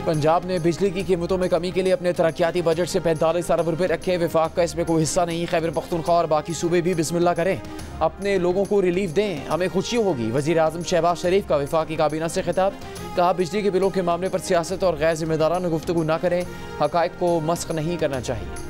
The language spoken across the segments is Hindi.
पंजाब ने बिजली की कीमतों में कमी के लिए अपने तरक्याती बजट से 45 अरब रुपए रखे। वफाक का इसमें कोई हिस्सा नहीं। खैबर पख्तूनख्वा और बाकी सूबे भी बिस्मिल्लाह करें, अपने लोगों को रिलीफ दें, हमें खुशी होगी। वज़ीर आज़म शहबाज शरीफ का वफाकी काबीना से खिताब। कहा, बिजली के बिलों के मामले पर सियासत और गैर जिम्मेदाराना गुफ्तगू न करें, हक़ाइक़ को मस्ख नहीं करना चाहिए।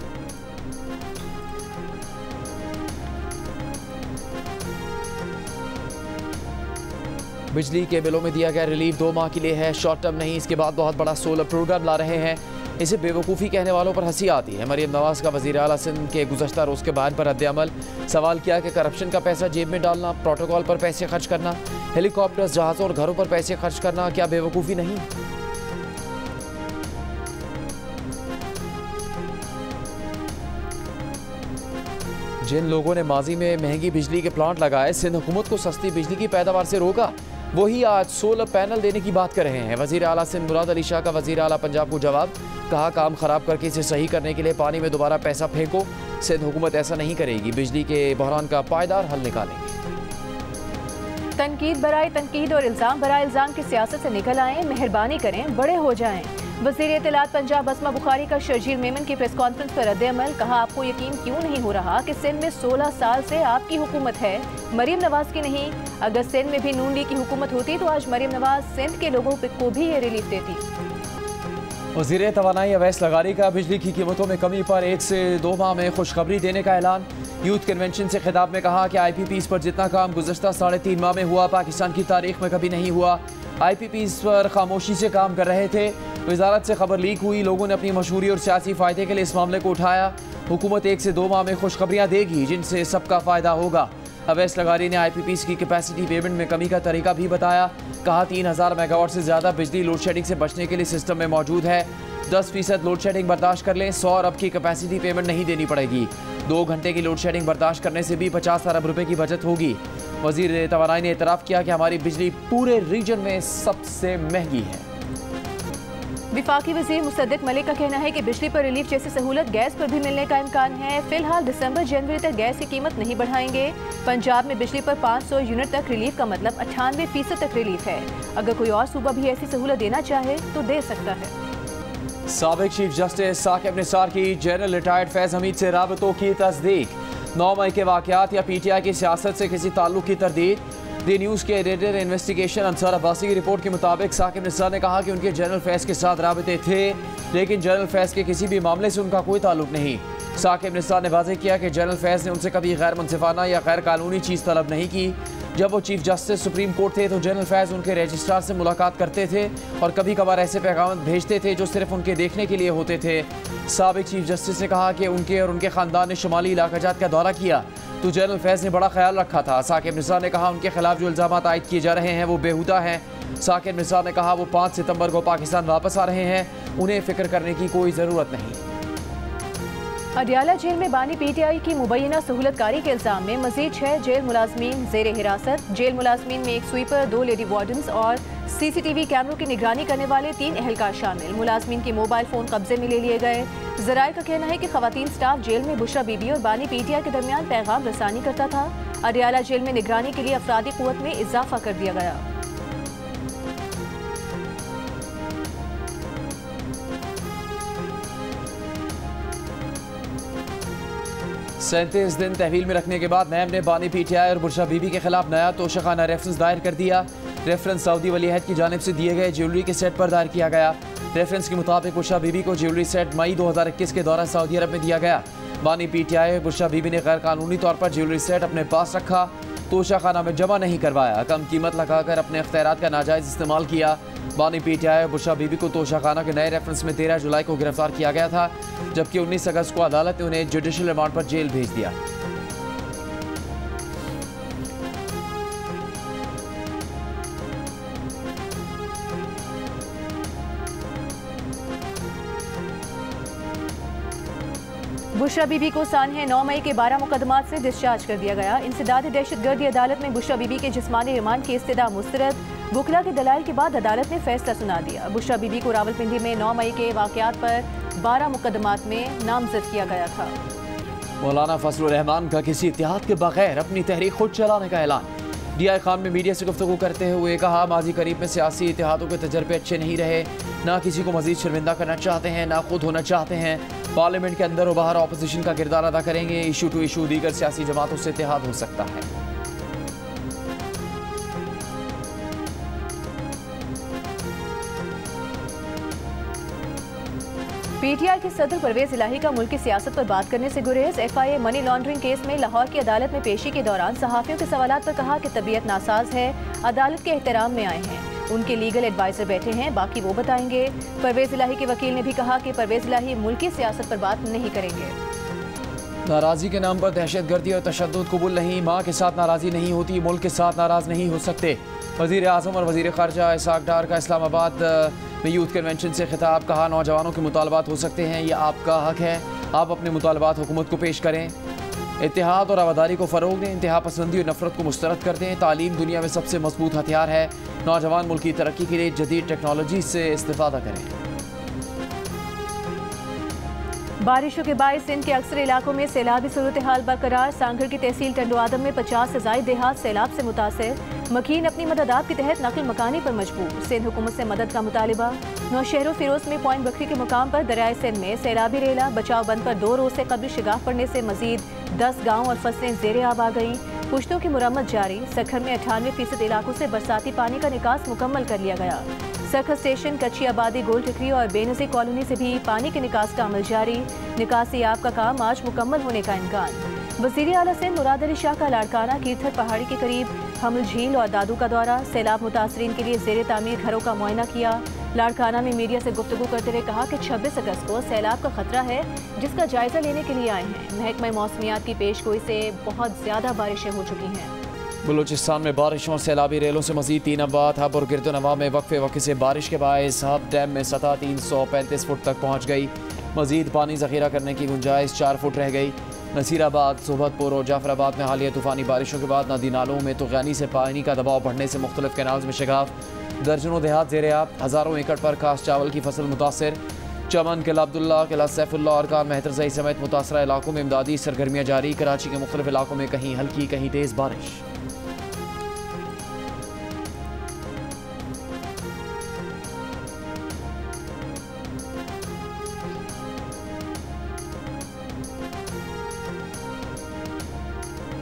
बिजली के बिलों में दिया गया रिलीफ 2 माह के लिए है, शॉर्ट टर्म नहीं। इसके बाद बहुत बड़ा सोलर प्रोग्राम ला रहे हैं। इसे बेवकूफ़ी कहने वालों पर हंसी आती है। मरीम नवाज का वज़ीर आला सिंध के गुज़श्ता रोज़ के बयान पर रद्द-ए-अमल। सवाल किया कि करप्शन का पैसा जेब में डालना, प्रोटोकॉल पर पैसे खर्च करना, हेलीकॉप्टर्स, जहाज़ों और घरों पर पैसे खर्च करना क्या बेवकूफ़ी नहीं? जिन लोगों ने माजी में महंगी बिजली के प्लांट लगाए, सिंध हुकूमत को सस्ती बिजली की पैदावार से रोका, वही आज सोलर पैनल देने की बात कर रहे हैं। वज़ीर आला सिंध मुराद अली शाह का वज़ीर आला पंजाब को जवाब। कहा, काम खराब करके इसे सही करने के लिए पानी में दोबारा पैसा फेंको। सिंध हुकूमत ऐसा नहीं करेगी, बिजली के बहरान का पायदार हल निकालेंगे। तनकीद बराए तनकीद और इल्ज़ाम बराए इल्ज़ाम की सियासत से निकल आएँ, मेहरबानी करें, बड़े हो जाएं। वज़ीर इत्तलात पंजाब अस्मा बुखारी का शर्जील मेमन की प्रेस कॉन्फ्रेंस पर रद्द-ए-अमल। कहा, आपको यकीन क्यों नहीं हो रहा कि सिंध में 16 साल से आपकी हुकूमत है, मरीम नवाज की नहीं। अगर सिंध में भी नून लीग की हुकूमत होती तो आज मरीम नवाज सिंध के लोगों को भी ये रिलीफ देती। वज़ीर तवानाई अवैस लगारी का बिजली की कीमतों में कमी पर 1 से 2 माह में खुशखबरी देने का ऐलान। यूथ कन्वेंशन से खिताब में कहा कि IPPs पर जितना काम गुज़श्ता 3.5 माह में हुआ, पाकिस्तान की तारीख में कभी नहीं हुआ। IPPs पर खामोशी से काम कर रहे थे। वजारत से खबर लीक हुई, लोगों ने अपनी मशहूरी और सियासी फ़ायदे के लिए इस मामले को उठाया। हुकूमत 1 से 2 माह में खुशखबरियाँ देगी जिनसे सबका फ़ायदा होगा। अवैस लगारी ने IPPs की कैपेसिटी पेमेंट में कमी का तरीका भी बताया। कहा, 3000 मेगावाट से ज़्यादा बिजली लोड शेडिंग से बचने के लिए सिस्टम में मौजूद है। 10% लोड शेडिंग बर्दाश्त कर लें, 100 अरब की कैपेसिटी पेमेंट नहीं देनी पड़ेगी। 2 घंटे की लोड शेडिंग बर्दाश्त करने से भी 50 अरब रुपए की बचत होगी। वज़ीर तवानाई ने एतराफ़ किया कि हमारी बिजली पूरे रीजन में सबसे महंगी है। विफाकी वज़ीर मुसद्दिक मलिक का कहना है कि बिजली पर रिलीफ जैसी सहूलत गैस पर भी मिलने का इम्कान है। फिलहाल दिसंबर जनवरी तक गैस की कीमत नहीं बढ़ाएंगे। पंजाब में बिजली पर 500 यूनिट तक रिलीफ का मतलब 98% तक रिलीफ है। अगर कोई और सूबा भी ऐसी सहूलत देना चाहे तो दे सकता है। साबिक चीफ जस्टिस साकिब निसार की जनरल रिटायर्ड फैज़ हमीद से राबतों की तस्दीक। 9 मई के वाक़यात या PTI की सियासत से किसी ताल्लुक की तरदीद। दी न्यूज़ के एडिटर इन्वेस्टिगेशन अंसार अब्बासी की रिपोर्ट के मुताबिक साकिब निसार ने कहा कि उनके जनरल फैज़ के साथ राबते थे, लेकिन जनरल फैज़ के किसी भी मामले से उनका कोई ताल्लुक नहीं। साकिब निसार ने वाज़ेह किया कि जनरल फैज़ ने उनसे कभी गैर मुनसिफाना या गैर कानूनी चीज़ तलब नहीं की। जब वो चीफ जस्टिस सुप्रीम कोर्ट थे तो जनरल फैज़ उनके रजिस्ट्रार से मुलाकात करते थे और कभी कभार ऐसे पैगाम भेजते थे जो सिर्फ उनके देखने के लिए होते थे। साबिक चीफ जस्टिस ने कहा कि उनके और उनके ख़ानदान ने शुमाली इलाकाजात का दौरा किया तो जनरल फैज़ ने बड़ा ख्याल रखा था। साकिब निसार ने कहा, उनके खिलाफ जो इल्ज़ामात आयद किए जा रहे हैं वो बेहुदा हैं। साकिब निसार ने कहा, वो 5 सितंबर को पाकिस्तान वापस आ रहे हैं, उन्हें फ़िक्र करने की कोई ज़रूरत नहीं। अडियाला जेल में बानी PTI की मुबैना सहूलतकारी के इल्ज़ाम में मज़ीद 6 जेल मुलाजमीन ज़ेर हिरासत। जेल मुलाजमीन में 1 स्वीपर, 2 लेडी वार्डन्स और CCTV कैमरों की निगरानी करने वाले 3 एहलकार शामिल। मुलाजमीन के मोबाइल फ़ोन कब्जे में ले लिए गए। ज़राए का कहना है कि ख़वातीन स्टाफ जेल में बुशरा बीबी और बानी PTI के दरमियान पैगाम रसानी करता था। अडियाला जेल में निगरानी के लिए अफरादी क़ुव्वत में इजाफा कर दिया गया। 37 दिन तहवील में रखने के बाद नैब ने बानी PTI और बुशरा बीबी के खिलाफ नया तोशाखाना रेफरेंस दायर कर दिया। रेफरेंस सऊदी वली अहद की जानिब से दिए गए ज्वेलरी के सेट पर दायर किया गया। रेफरेंस के मुताबिक बुशरा बीबी को ज्वेलरी सेट मई 2021 के दौरान सऊदी अरब में दिया गया। बानी PTI और बुशरा बीबी ने गैर कानूनी तौर पर ज्वेलरी सेट अपने पास रखा, तोशाखाना में जमा नहीं करवाया, कम कीमत लगाकर अपने अख्तियारात का नाजायज़ इस्तेमाल किया। बानी PTI और बुशरा बीबी को तोशाखाना के नए रेफरेंस में 13 जुलाई को गिरफ्तार किया गया था, जबकि 19 अगस्त को अदालत ने उन्हें जुडिशल रिमांड पर जेल भेज दिया। बुशरा बीबी को सानहे 9 मई के 12 मुकदमात से डिस्चार्ज कर दिया गया। इंसदाद दहशतगर्दी अदालत में बुशरा बीबी के जिस्मानी रिमांड की इस्तदा मुस्तरद। बुकला के दलाइल के बाद अदालत ने फैसला सुना दिया। बुशरा बीबी को रावलपिंडी में 9 मई के वाक़यात पर 12 मुकदमात में नामजद किया गया था। मौलाना फजलुर रहमान का किसी इत्तेहाद के बगैर अपनी तहरीक खुद चलाने का ऐलान। DI खान में मीडिया से गुफ्तगू करते हुए कहा, माजी करीब में सियासी इत्तेहादों के तजर्बे अच्छे नहीं रहे, ना किसी को मजीद शर्मिंदा करना चाहते हैं, ना खुद होना चाहते हैं। पार्लियामेंट के अंदर और बाहर अपोजिशन का किरदार अदा करेंगे। इशू टू इशू दीगर सियासी जमातों से इत्तेहाद हो सकता है। PTI के सदर परवेज इलाही का मुल्क की सियासत पर बात करने से गुरेज। FIA मनी लॉन्ड्रिंग केस में लाहौर की अदालत में पेशी के दौरान सहाफियों के सवालात पर कहा कि तबीयत नासाज है, अदालत के एहतराम में आए हैं। उनके लीगल एडवाइजर बैठे हैं, बाकी वो बताएंगे। परवेज इलाही के वकील ने भी कहा कि परवेज इलाही मुल्क की सियासत पर बात नहीं करेंगे। नाराजी के नाम पर दहशतगर्दी और तशद्दुद कबूल नहीं। माँ के साथ नाराजी नहीं होती, मुल्क के साथ नाराज नहीं हो सकते। वज़ीर आज़म और वज़ीर ख़ारजा इसाक डार का इस्लामाबाद में यूथ कन्वेंशन से खिताब। कहा, नौजवानों के मुतालबात हो सकते हैं, यह आपका हक है, आप अपने मुतालबात हुकूमत को पेश करें। इत्तेहाद और आवादारी को फ़रोग दें, इंतहा पसंदी और नफरत को मुस्तरद कर दें। तालीम दुनिया में सबसे मजबूत हथियार है। नौजवान मुल्क की तरक्की के लिए जदीद टेक्नोलॉजी से इस्तिफादा करें। बारिशों के बायस सिंध के अक्सर इलाकों में सैलाबी सूरत हाल बरकरार। सांगड़ की तहसील टंडो आदम में 50 से ज़ायद देहात सैलाब से मुतासर। मकीन अपनी मददात के तहत नकल मकानी पर मजबूर। सिंध हुकूमत से मदद का मुतालिबा। नौशहरों फिरोज में पॉइंट बकरी के मुकाम पर दरियाए सिंध में सैलाबी रेला। बचाव बंद पर 2 रोज से कब्ल शिगाफ पड़ने से मजीद 10 गाँव और फसलें ज़ेरे आब आ गईं। पुश्तों की मुरम्मत जारी। सखर में 98% इलाकों से बरसाती पानी का निकास मुकम्मल कर लिया गया। सखर स्टेशन, कच्ची आबादी, गोल टिकरी और बेनज़ीर कॉलोनी से भी पानी के निकास का अमल जारी। निकासी आब का काम आज मुकम्मल होने का इम्कान। वज़ीर आला सिंध मुराद अली शाह का लाड़काना कीर्थर पहाड़ी के करीब हमल झील और दादू का दौरा। सैलाब मुतासरीन के लिए ज़ेरे तामीर घरों का मुआयना किया। लाड़काना में मीडिया से गुफ्तगू करते हुए कहा कि 26 अगस्त को सैलाब का खतरा है, जिसका जायजा लेने के लिए आए हैं। महकमा मौसमियात की पेशगोई से बहुत ज़्यादा बारिशें हो चुकी हैं। बलूचिस्तान में बारिशों और सैलाबी रेलों से मजीद 3 अमवात। हब और गिरदोनवा में वक्फे वक्फे से बारिश के बायस हब डैम में सतह 335 फुट तक पहुँच गई। मजीद पानी ज़ख़ीरा करने की गुंजाइश 4 फुट रह गई। नसीराबाद, सोबतपुर और जाफराबाद में हालिया तूफ़ानी बारिशों के बाद नदी नालों में तूफ़ानी से पानी का दबाव बढ़ने से मुख्तलिफ कैनाल्स में शिगाफ। दर्जनों देहात ज़ेरे आब। हज़ारों एकड़ पर खास चावल की फसल मुतासर। चमन, किला अब्दुल्ला, किला सैफुल्ला और कान मेहतरजई समेत मुतासरा इलाकों में इमदादी सरगर्मियाँ जारी। कराची के मुख्तलिफ इलाकों में कहीं हल्की कहीं तेज़ बारिश।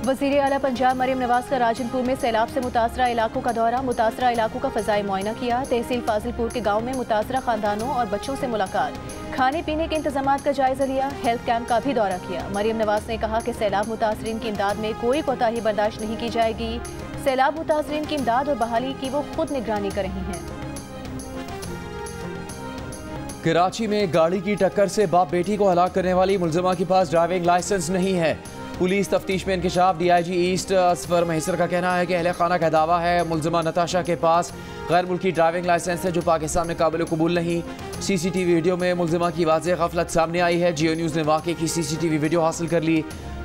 वज़ीर आला पंजाब मरीम नवाज का राजनपुर में सैलाब से मुतासरा इलाकों का दौरा। मुतासरा इलाकों का फ़ज़ाई मुआयना किया। तहसील फाजिलपुर के गाँव में मुतासरा ख़ानदानों और बच्चों से मुलाकात। खाने पीने के इंतजामात का जायज़ा लिया। हेल्थ कैंप का भी दौरा किया। मरीम नवाज ने कहा कि सैलाब मुतासरीन की इमदाद में कोई कोताही बर्दाश्त नहीं की जाएगी। सैलाब मुतासरीन की इमदाद और बहाली की वो खुद निगरानी कर रही हैं। कराची में गाड़ी की टक्कर से बाप बेटी को हलाक करने वाली मुलजिमा के पास ड्राइविंग लाइसेंस नहीं है। पुलिस तफ्तीश में इंकशाफ। DIG ईस्ट असफर महिसर का कहना है कि अहले खाना का दावा है मुलजिमा नताशा के पास गैर मुल्की ड्राइविंग लाइसेंस है जो पाकिस्तान में काबिल कबूल नहीं। CCTV वीडियो में मुलजिमा की वाज़ेह गफलत सामने आई है। जियो न्यूज़ ने वाक़े की CCTV वीडियो हासिल कर ली।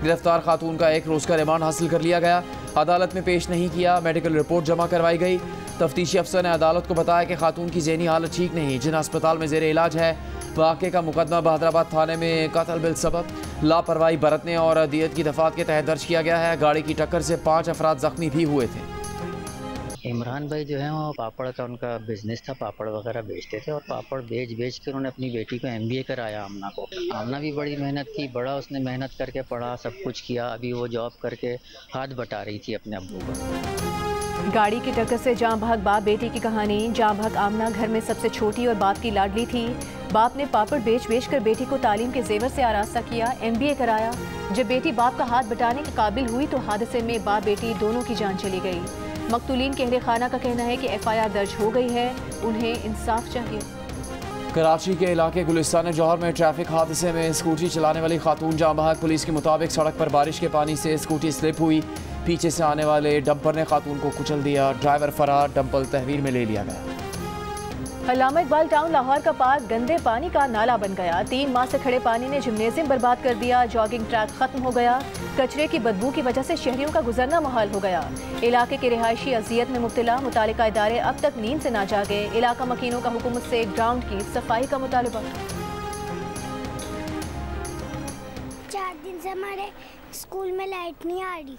गिरफ्तार खातून का 1 रोज़ का रिमांड हासिल कर लिया गया। अदालत में पेश नहीं किया। मेडिकल रिपोर्ट जमा करवाई गई। तफ्तीशी अफसर ने अदालत को बताया कि खातून की ज़हनी हालत ठीक नहीं, जिन्हें अस्पताल में ज़ेरे इलाज है। वाक़े का मुकदमा बहादराबाद थाने में कत्ल बिल सबब लापरवाही बरतने और दियत की दफात के तहत दर्ज किया गया है। गाड़ी की टक्कर से 5 अफराद जख्मी भी हुए थे। इमरान भाई जो है वो पापड़ का उनका बिजनेस था, पापड़ वगैरह बेचते थे और पापड़ बेच के उन्होंने अपनी बेटी को MBA कराया आमना को। आमना भी बड़ी मेहनत की, बड़ा उसने मेहनत करके पढ़ा, सब कुछ किया। अभी वो जॉब करके हाथ बटा रही थी अपने अब्बू का। गाड़ी की टक्कर से जाँ भाग बाप बेटी की कहानी। जाँ भाग आमना घर में सबसे छोटी और बाप की लाडली थी। बाप ने पापड़ बेच कर बेटी को तालीम के जेवर से आरास्ता किया, MBA कराया। जब बेटी बाप का हाथ बटाने के काबिल हुई तो हादसे में बाप बेटी दोनों की जान चली गई। मकतूलीन के अहले खाना का कहना है कि FIR दर्ज हो गई है, उन्हें इंसाफ चाहिए। कराची के इलाके गुलिस्तान जौहर में ट्रैफिक हादसे में स्कूटी चलाने वाली खातून जाँ बहक। पुलिस के मुताबिक सड़क पर बारिश के पानी से स्कूटी स्लिप हुई। पीछे से आने वाले डंपर ने खातून को कुचल दिया। ड्राइवर फरार, डंपर तहवील में ले लिया गया। अल्लामा इकबाल टाउन लाहौर का पार्क गंदे पानी का नाला बन गया। 3 माह से खड़े पानी ने जिम्नेजियम बर्बाद कर दिया। जॉगिंग ट्रैक खत्म हो गया। कचरे की बदबू की वजह से शहरियों का गुजरना मुहाल हो गया। इलाके के रिहायशी अजियत में मुब्तला। मुतालिका इदारे अब तक नींद से ना जागे। इलाका मकीनों का हुकूमत से ग्राउंड की सफाई का मुतालबा। 4 दिन से हमारे स्कूल में लाइट नहीं आ रही,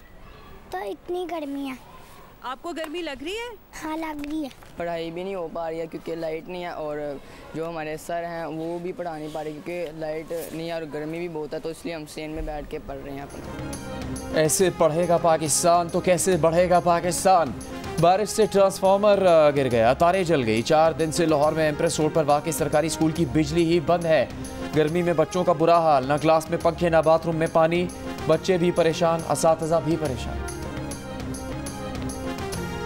तो इतनी गर्मी है। आपको गर्मी लग रही है? हाँ लग रही है। पढ़ाई भी नहीं हो पा रही है क्योंकि लाइट नहीं है, और जो हमारे सर हैं वो भी पढ़ा नहीं पा रहे क्योंकि लाइट नहीं है और गर्मी भी बहुत है, तो इसलिए हम सेन में बैठ के पढ़ रहे हैं अपना। ऐसे पढ़ेगा पाकिस्तान तो कैसे बढ़ेगा पाकिस्तान। बारिश से ट्रांसफार्मर गिर गया, तारें जल गई। 4 दिन से लाहौर में एम्प्रेस रोड पर वाक़ई सरकारी स्कूल की बिजली ही बंद है। गर्मी में बच्चों का बुरा हाल, न क्लास में पंखे न बाथरूम में पानी, बच्चे भी परेशान, असातिज़ा भी परेशान।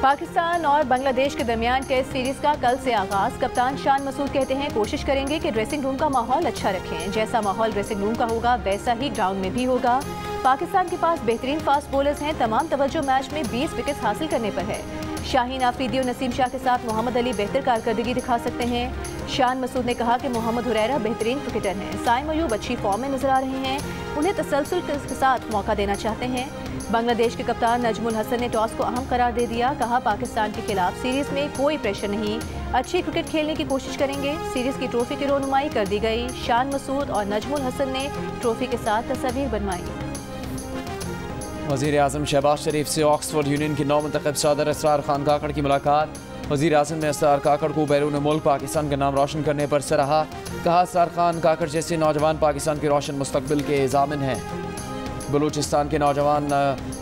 पाकिस्तान और बांग्लादेश के दरमियान टेस्ट सीरीज का कल से आगाज। कप्तान शान मसूद कहते हैं कोशिश करेंगे कि ड्रेसिंग रूम का माहौल अच्छा रखें। जैसा माहौल ड्रेसिंग रूम का होगा वैसा ही ग्राउंड में भी होगा। पाकिस्तान के पास बेहतरीन फास्ट बॉलर्स हैं। तमाम तवज्जो मैच में 20 विकेट हासिल करने पर है। शाहीन आफरीदी और नसीम शाह के साथ मोहम्मद अली बेहतर कारकर्दगी दिखा सकते हैं। शान मसूद ने कहा कि मोहम्मद हुरैरा बेहतरीन क्रिकेटर हैं। साइम अयूब अच्छी फॉर्म में नजर आ रहे हैं, उन्हें तसलसल के साथ मौका देना चाहते हैं। बांग्लादेश के कप्तान नजमुल हसन ने टॉस को अहम करार दे दिया। कहा पाकिस्तान के खिलाफ सीरीज में कोई प्रेशर नहीं, अच्छी क्रिकेट खेलने की कोशिश करेंगे। सीरीज की ट्रॉफी की रोनुमाई कर दी गई। शान मसूद और नजमुल हसन ने ट्रॉफी के साथ तस्वीर बनवाई। वज़ीर आज़म शहबाज शरीफ से ऑक्सफोर्ड यूनियन के नौ मुंतखब सदर असरार खान काकड़ की मुलाकात। वज़ीर आज़म ने असरार काकड़ को बैरून मुल्क पाकिस्तान का नाम रोशन करने पर सराहा। कहा असरार खान काकड़ जैसे नौजवान पाकिस्तान के रोशन मुस्तकबिल के ज़ामिन हैं। बलूचिस्तान के नौजवान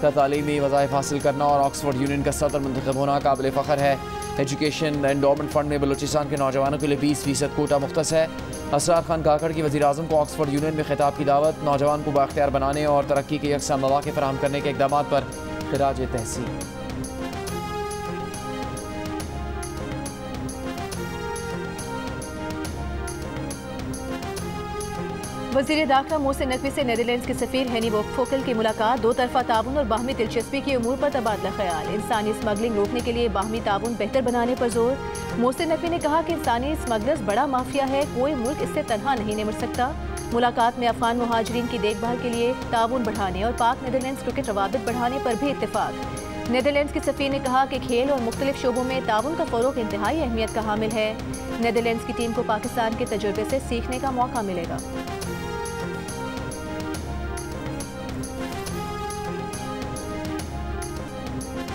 का तालीमी वज़ाइफ हासिल करना और ऑक्सफोर्ड यूनियन का सदर मुंतखब होना काबिल फ़ख्र है। एजुकेशन एंडोमेंट फ़ंड में बलूचिस्तान के नौजवानों के लिए 20% कोटा मुख्तस है। असरार खान काकड़ की वज़ीर आज़म को ऑक्सफोर्ड यूनियन में खिताब की दावत। नौजवान को बाख्तियार बनाने और तरक्की के यकसा मौक़े फराहम करने के इक़दाम पर खिराज तहसीन। वज़ीर दाखिला मोहसिन नकवी से नीदरलैंड्स के सफ़ीर हेनी फोकल की मुलाकात। दो तरफा ताउन और बाहमी दिलचस्पी के उमूर पर तबादला ख्याल। इंसानी स्मगलिंग रोकने के लिए बाहमी ताउन बेहतर बनाने पर जोर। मोहसिन नकवी ने कहा कि इंसानी स्मगलर्स बड़ा माफिया है, कोई मुल्क इससे तनहा नहीं निमट सकता। मुलाकात में अफगान मुहाजिरीन की देखभाल के लिए ताउन बढ़ाने और पाक नीदरलैंड्स क्रिकेट रवाबित बढ़ाने पर भी इत्तेफाक। नीदरलैंड्स के सफ़ीर ने कहा कि खेल और मुख्तलिफ शोबों में ताउन का फ़रोग़ इंतहाई अहमियत का हामिल है। नीदरलैंड्स की टीम को पाकिस्तान के तजुर्बे से सीखने का मौका मिलेगा।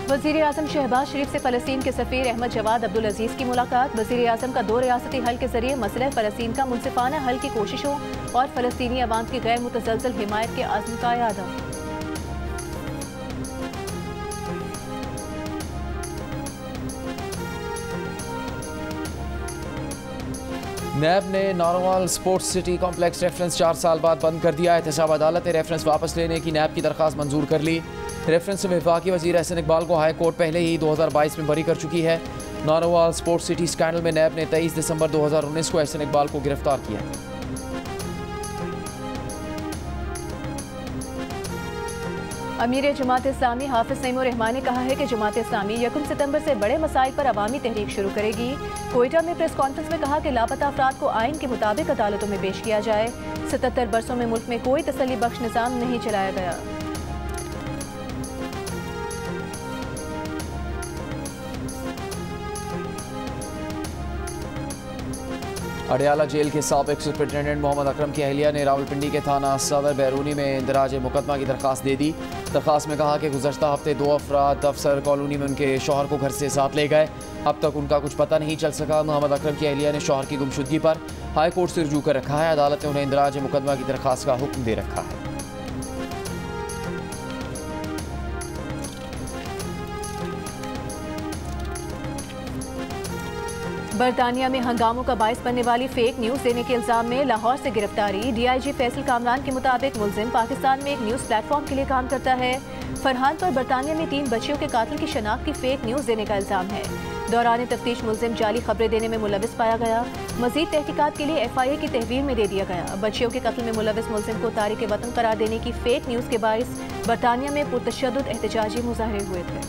वज़ीर आज़म शहबाज शरीफ से फ़लस्तीन के सफ़ीर अहमद जवाद अब्दुल अजीज़ की मुलाकात। वज़ीर आज़म का 2 रियासती हल के ज़रिए मसला फ़लस्तीन का मुनसिफ़ाना हल की कोशिशों और फ़लस्तीनी अवाम की गैर मुतज़लज़ल हिमायत के अज़्म का इआदा। नैब ने Narowal sports city complex reference 4 साल बाद बंद कर दिया। एहतसाब अदालत ने रेफरेंस वापस लेने की नैब की दरख्वास्त मंजूर कर ली। रेफरेंस से वफाकी वज़ीर एहसन इकबाल को हाई कोर्ट पहले ही 2022 में बरी कर चुकी है। नारोवाल स्पोर्ट्स सिटी स्कैंडल में नैब ने 23 दिसंबर 2019 को एहसन इकबाल को गिरफ्तार किया। अमीर जमात इस्लामी हाफिज सईमुर रहमान ने कहा है कि जमात इस्लामी 1 सितंबर से बड़े मसाइल पर अवामी तहरीक शुरू करेगी। कोयटा में प्रेस कॉन्फ्रेंस में कहा कि लापता अफराद को आइन के मुताबिक अदालतों में पेश किया जाए। 77 बरसों में मुल्क में कोई तसल्ली बख्श निज़ाम नहीं चलाया गया। अडयाला जेल के साबिक सुपरिटेंडेंट मोहम्मद अकरम की अहलिया ने रावलपिंडी के थाना सदर बैरूनी में इंदराज मुकदमा की दरख्वास्त दे दी। दरख्वास्त में कहा कि गुज़श्ता हफ्ते 2 अफराद अफसर कॉलोनी में उनके शौहर को घर से साथ ले गए। अब तक उनका कुछ पता नहीं चल सका। मोहम्मद अकरम की अहलिया ने शौहर की गुमशुदगी पर हाई कोर्ट से रुजू कर रखा है। अदालत ने उन्हें इंदराज मुकदमा की दरख्वास्त का हुक्म दे रखा है। बरतानिया में हंगामों का बायस बनने वाली फेक न्यूज़ देने के इल्जाम में लाहौर से गिरफ्तारी। DIG फैसल कामरान के मुताबिक मुलजिम पाकिस्तान में एक न्यूज़ प्लेटफॉर्म के लिए काम करता है। फरहान पर बरतानिया में 3 बच्चियों के कातिल की शनाख्त की फेक न्यूज़ देने का इल्जाम है। दौरान तफ्तीश मुलजिम जाली खबरें देने में मुलविस पाया गया। मजीद तहकीकात के लिए FIA की तहवील में दे दिया गया। बच्चियों के कत्ल में मुलविस मुलजिम को तारिक वतन करार देने की फेक न्यूज़ के बायस बरतानिया में पुरतशद्दुद एहतजाजी मुजाहरे हुए थे।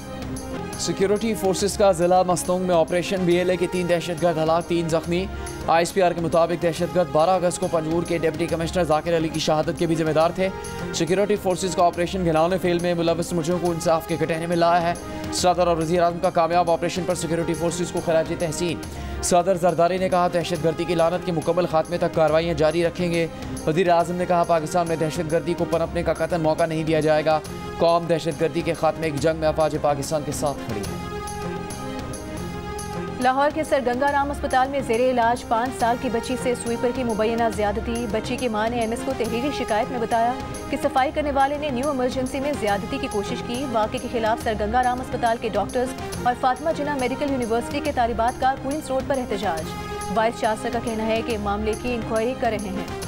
सिक्योरिटी फोर्सेस का जिला मस्तोंग में ऑपरेशन। BLA के 3 दहशतगर्द हलाक, 3 जख्मी। ISPR के मुताबिक दहशतगर्द 12 अगस्त को पंजूर के डिप्टी कमिश्नर जाकिर अली की शहादत के भी जिम्मेदार थे। सिक्योरिटी फोर्सेस का ऑपरेशन घिनौने फेल में मुलविस मुलजिमों को इंसाफ के कटहरे में लाया है। सदर और वज़ीर आज़म का कामयाब ऑपरेशन पर सिक्योरिटी फोर्सेस को खराज तहसीन। सदर जरदारी ने कहा दहशतगर्दी की लानत के मुकम्मल खात्मे तक कार्रवाइयाँ जारी रखेंगे। वज़ीर आज़म ने कहा पाकिस्तान में दहशतगर्दी को पनपने का कतई मौका नहीं दिया जाएगा। कौम दहशतगर्दी के खात्मे की जंग में अफवाज पाकिस्तान के साथ खड़ी है। लाहौर के सर गंगाराम अस्पताल में जेरे इलाज 5 साल की बच्ची से स्वीपर की मुबैना ज्यादती। बच्ची की मां ने एमएस को तहरीरी शिकायत में बताया कि सफाई करने वाले ने न्यू इमरजेंसी में ज्यादती की कोशिश की। वाक़े के खिलाफ सर गंगाराम अस्पताल के डॉक्टर्स और फातिमा जिन्ना मेडिकल यूनिवर्सिटी के तालिबात का क्वींस रोड पर एहतजाज। वाइस चांसलर का कहना है कि मामले की इंक्वायरी कर रहे हैं।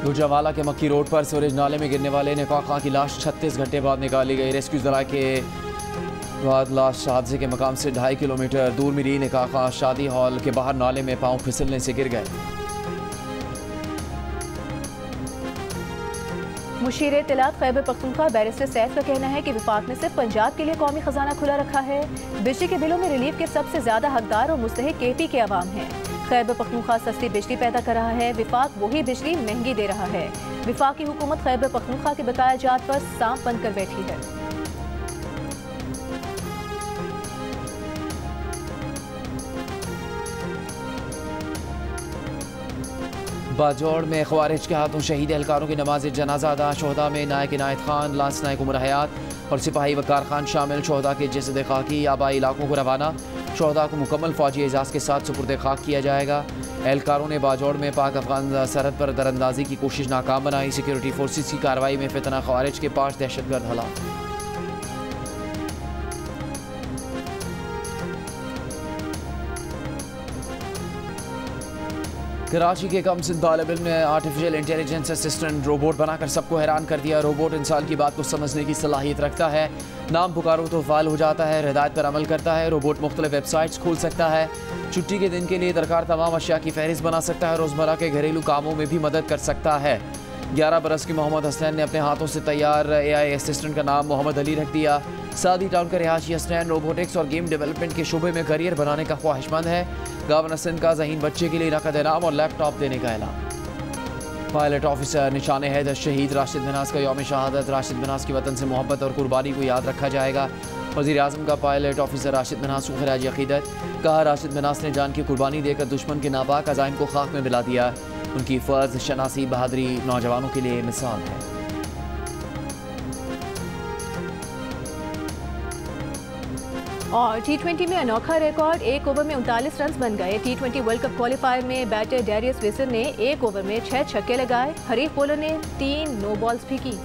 गुजरावाला के मक्की रोड पर सूरज नाले में गिरने वाले निकाह खां की लाश 36 घंटे बाद निकाली गई। रेस्क्यू दल के बाद लाश हादसे के मकाम से 2.5 किलोमीटर दूर मिली। निकाह खां शादी हॉल के बाहर नाले में पांव फिसलने से गिर गए। मुशीर इत्तलात खैबर पख्तूनख्वा बैरिस्टर सैफ का कहना है कि विफाक ने सिर्फ पंजाब के लिए कौमी खजाना खुला रखा है। बिजली के बिलों में रिलीफ के सबसे ज्यादा हकदार और मुस्तहिक केपी के अवाम हैं। खैबर पख्तूनख्वा सस्ती बिजली पैदा कर रहा है, विफाक वही बिजली महंगी दे रहा है। विफाकी हुकूमत खैबर पख्तूनख्वा के बकाया जात पर सांप बंद कर बैठी है। बाजौड़ में ख्वारिज के हाथों शहीद एहलकारों की नमाज जनाजा अदा। शोहदा में नायक इनायत खान, लांस नायक उमर हयात और सिपाही वकार खान शामिल। शोहदा के जसद खाकी आबाई इलाकों को रवाना। शोहदा को मुकम्मल फौजी एजाज के साथ सुपुर्द खाक किया जाएगा। एहलकारों ने बाजौड़ में पाक अफगान सरहद पर दरअंदाजी की कोशिश नाकाम बनाई। सिक्योरिटी फोर्सेस की कार्रवाई में फितना, ख्वारिज के 5 दहशतगर्द हलाक। कराची के कम सिन तालिब इल्म ने आर्टिफिशियल इंटेलिजेंस असिस्टेंट रोबोट बनाकर सबको हैरान कर दिया। रोबोट इंसान की बात को समझने की सलाहियत रखता है। नाम पुकारो तो फाल हो जाता है, हिदायत पर अमल करता है। रोबोट मुख्तलिफ वेबसाइट्स खोल सकता है। छुट्टी के दिन के लिए दरकार तमाम अशिया की फहरिस्त बना सकता है। रोज़मर्रा के घरेलू कामों में भी मदद कर सकता है। 11 बरस के मोहम्मद हसनैन ने अपने हाथों से तैयार AI असिस्टेंट का नाम मोहम्मद अली रख दिया। सादी टाउन का रिहायशी हसनैन रोबोटिक्स और गेम डेवलपमेंट के शोबे में करियर बनाने का ख्वाहिशमंद है। गवर्नर सिंध का ज़हीन बच्चे के लिए नकद इनाम और लैपटॉप देने का ऐलान। पायलट ऑफिसर निशान हैदर शहीद राशिद मिन्हास का यौम शहादत। राशिद मिन्हास की वतन से मोहब्बत और कुर्बानी को याद रखा जाएगा। वज़ीर आज़म का पायलट ऑफिसर राशिद मिन्हास को खराज अक़ीदत। कहा, राशिद मिन्हास ने जान की कुर्बानी देकर दुश्मन के नापाक अज़ाइम को खाक में मिला दिया। उनकी फ़र्ज शनासी बहादुरी नौजवानों के लिए मिसाल है। और T20 में अनोखा रिकॉर्ड, 1 ओवर में 39 रन बन गए। T20 वर्ल्ड कप क्वालिफायर में बैटर डैरियस विजर ने 1 ओवर में 6 छक्के लगाए। हरीफ बॉलर ने 3 नो बॉल्स भी की।